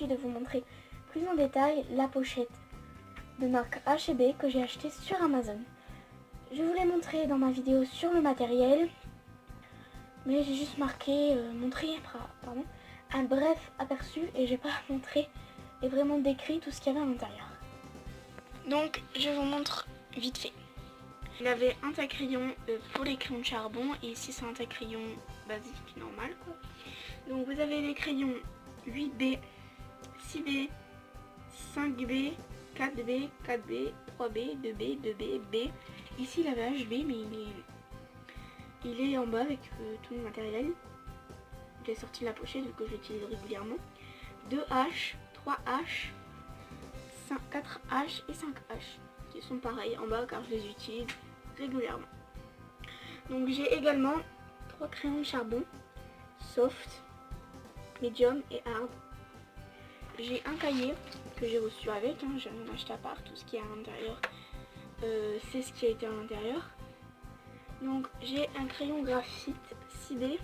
de vous montrer plus en détail la pochette de marque H&B que j'ai acheté sur Amazon. Je vous l'ai montré dans ma vidéo sur le matériel, mais j'ai juste montré un bref aperçu et j'ai pas montré et vraiment décrit tout ce qu'il y avait à l'intérieur. Donc je vous montre vite fait. Il avait un taille-crayon pour les crayons de charbon et ici c'est un taille-crayon basique, normal quoi. Donc vous avez les crayons 8B, 6B, 5B, 4B, 4B, 3B, 2B, 2B, B. Ici il avait HB mais il est en bas avec tout le matériel. J'ai sorti la pochette vu que je l'utilise régulièrement. 2H, 3H, 4H et 5H qui sont pareils en bas car je les utilise régulièrement. Donc j'ai également 3 crayons de charbon, soft, medium et hard. J'ai un cahier que j'ai reçu avec, j'ai rien acheté à part, tout ce qui est à l'intérieur, c'est ce qui a été à l'intérieur. Donc j'ai un crayon graphite 6B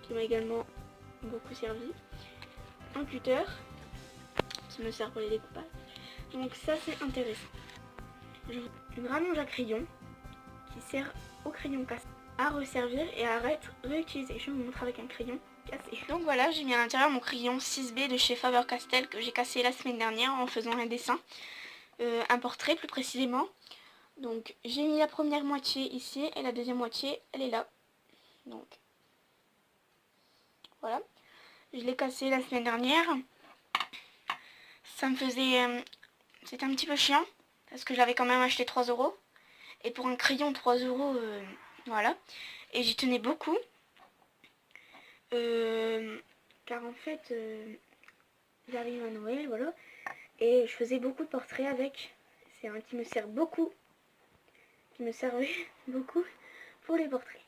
qui m'a également beaucoup servi, un cutter qui me sert pour les découpages, donc ça c'est intéressant. Une rallonge à crayon qui sert au crayon cassé à resservir et à réutiliser. Je vais vous montrer avec un crayon cassé. Donc voilà, j'ai mis à l'intérieur mon crayon 6B de chez Faber-Castell que j'ai cassé la semaine dernière en faisant un dessin, un portrait plus précisément. Donc j'ai mis la première moitié ici et la deuxième moitié elle est là. Donc voilà, je l'ai cassé la semaine dernière. Ça me faisait... c'était un petit peu chiant parce que je l'avais quand même acheté 3 €. Et pour un crayon 3 €, voilà. Et j'y tenais beaucoup. Car en fait, j'arrive à Noël, voilà. Et je faisais beaucoup de portraits avec. C'est un qui me sert beaucoup. Qui me servait beaucoup pour les portraits.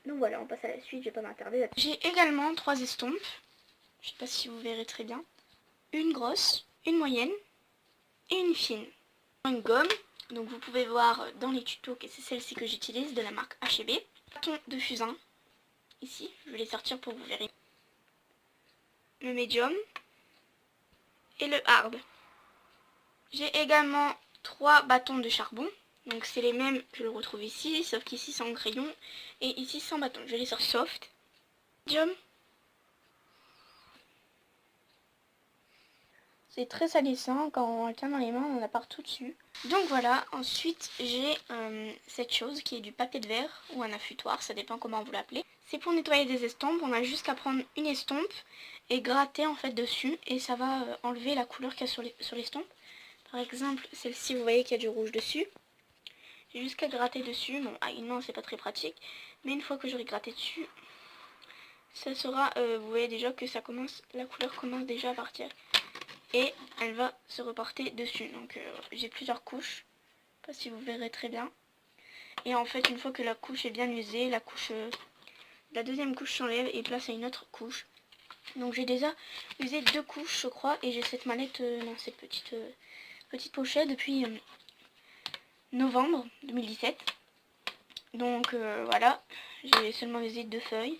Donc voilà, on passe à la suite, je vais pas m'attarder là-dessus. J'ai également 3 estompes. Je sais pas si vous verrez très bien. Une grosse, une moyenne et une fine. Une gomme. Donc vous pouvez voir dans les tutos que c'est celle-ci que j'utilise de la marque H&B. Bâton de fusain. Ici, je vais les sortir pour que vous verrez. Le médium et le hard. J'ai également 3 bâtons de charbon. Donc c'est les mêmes, je le retrouve ici, sauf qu'ici c'est en crayon et ici sans bâton. Je vais les sortir soft. Médium. C'est très salissant, quand on le tient dans les mains, on en a partout dessus. Donc voilà, ensuite j'ai cette chose qui est du papier de verre ou un affutoir, ça dépend comment vous l'appelez. C'est pour nettoyer des estompes, on a juste qu'à prendre une estompe et gratter en fait dessus et ça va enlever la couleur qu'il y a sur l'estompe. Par exemple, celle-ci, vous voyez qu'il y a du rouge dessus. J'ai juste qu'à gratter dessus, bon à une main c'est pas très pratique, mais une fois que j'aurai gratté dessus, ça sera, vous voyez déjà que ça commence, la couleur commence déjà à partir. Et elle va se reporter dessus. Donc j'ai plusieurs couches. Je sais pas si vous verrez très bien. Et en fait une fois que la couche est bien usée, la deuxième couche s'enlève et place à une autre couche. Donc j'ai déjà usé 2 couches je crois. Et j'ai cette mallette dans cette petite pochette depuis novembre 2017. Donc voilà. J'ai seulement usé 2 feuilles.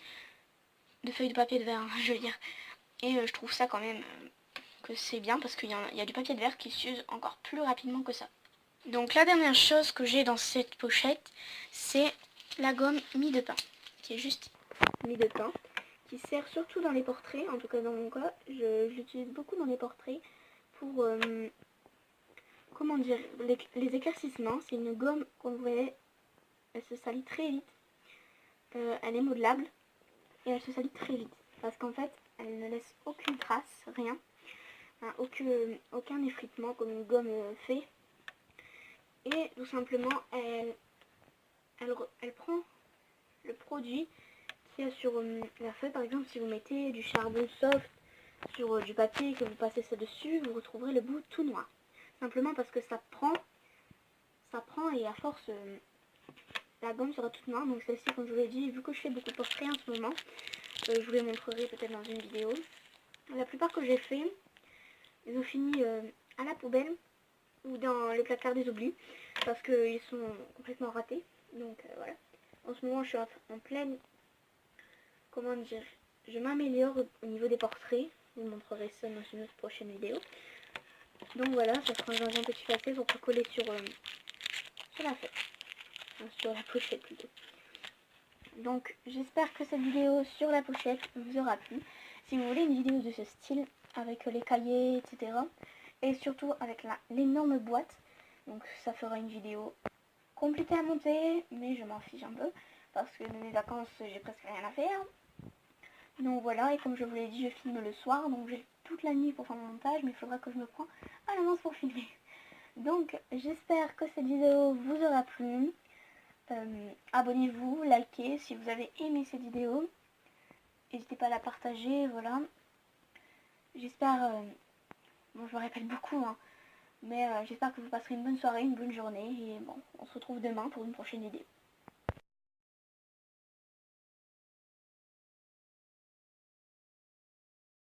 2 feuilles de papier de verre hein, je veux dire. Et je trouve ça quand même... que c'est bien parce qu'il y a du papier de verre qui s'use encore plus rapidement que ça. Donc la dernière chose que j'ai dans cette pochette, c'est la gomme mie de pain, qui est juste mie de pain, qui sert surtout dans les portraits, en tout cas dans mon cas, je l'utilise beaucoup dans les portraits pour, comment dire, les éclaircissements. C'est une gomme qu'on voyait, elle se salit très vite, elle est modelable et elle se salit très vite, parce qu'en fait, elle ne laisse aucune trace, rien. Aucun effritement comme une gomme fait. Et tout simplement elle prend le produit qu'il y a sur la feuille. Par exemple si vous mettez du charbon soft sur du papier et que vous passez ça dessus, vous retrouverez le bout tout noir. Simplement parce que ça prend et à force la gomme sera toute noire. Donc celle-ci, comme je vous l'ai dit, vu que je fais beaucoup de portraits en ce moment, je vous les montrerai peut-être dans une vidéo. La plupart que j'ai fait, ils ont fini à la poubelle ou dans le placard des oublis parce qu'ils sont complètement ratés. Donc voilà. En ce moment je suis en pleine, comment dire, je m'améliore au niveau des portraits. Je vous montrerai ça dans une autre prochaine vidéo. Donc voilà, ça sera un petit facet pour pas coller sur la feuille. Enfin, sur la pochette plutôt. Donc j'espère que cette vidéo sur la pochette vous aura plu. Si vous voulez une vidéo de ce style, avec les cahiers, etc. Et surtout avec l'énorme boîte, donc ça fera une vidéo compliquée à monter, mais je m'en fiche un peu, parce que de mes vacances j'ai presque rien à faire. Donc voilà, et comme je vous l'ai dit, je filme le soir, donc j'ai toute la nuit pour faire mon montage, mais il faudra que je me prenne à l'avance pour filmer. Donc j'espère que cette vidéo vous aura plu. Abonnez-vous, likez si vous avez aimé cette vidéo. N'hésitez pas à la partager, voilà. J'espère, bon je me répète beaucoup, hein, mais j'espère que vous passerez une bonne soirée, une bonne journée. Et bon, on se retrouve demain pour une prochaine vidéo.